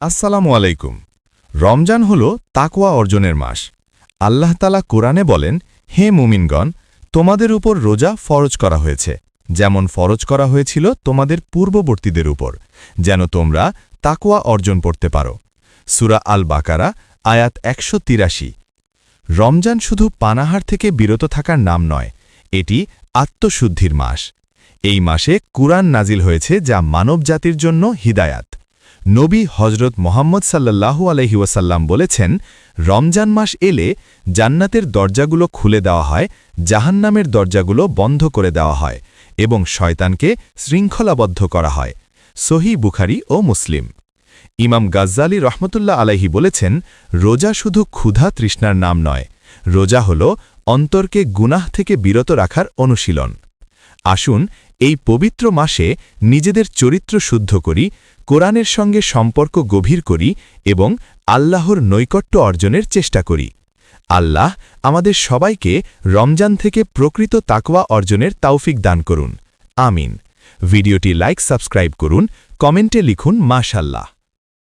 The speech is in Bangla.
আসসালামু আলাইকুম। রমজান হল তাকওয়া অর্জনের মাস। আল্লাহ তাআলা কোরআনে বলেন, হে মুমিনগণ, তোমাদের উপর রোজা ফরজ করা হয়েছে, যেমন ফরজ করা হয়েছিল তোমাদের পূর্ববর্তীদের উপর, যেন তোমরা তাকওয়া অর্জন করতে পারো। সূরা আল বাকারা আয়াত ১৮৩। রমজান শুধু পানাহার থেকে বিরত থাকার নাম নয়, এটি আত্মশুদ্ধির মাস। এই মাসে কুরআন নাজিল হয়েছে, যা মানবজাতির জন্য হিদায়াত। নবী হজরত মোহাম্মদ সাল্লাল্লাহু আলাইহি ওয়াসাল্লাম বলেছেন, রমজান মাস এলে জান্নাতের দরজাগুলো খুলে দেওয়া হয়, জাহান্নামের দরজাগুলো বন্ধ করে দেওয়া হয় এবং শয়তানকে শৃঙ্খলাবদ্ধ করা হয়। সহিহ বুখারী ও মুসলিম। ইমাম গাজ্জালী রহমতুল্লাহ আলাইহি বলেছেন, রোজা শুধু ক্ষুধা তৃষ্ণার নাম নয়, রোজা হল অন্তরকে গুনাহ থেকে বিরত রাখার অনুশীলন। আসুন এই পবিত্র মাসে নিজেদের চরিত্র শুদ্ধ করি, কোরআনের সঙ্গে সম্পর্ক গভীর করি এবং আল্লাহর নৈকট্য অর্জনের চেষ্টা করি। আল্লাহ আমাদের সবাইকে রমজান থেকে প্রকৃত তাকওয়া অর্জনের তৌফিক দান করুন। আমিন। ভিডিওটি লাইক, সাবস্ক্রাইব করুন, কমেন্টে লিখুন মাশাআল্লাহ।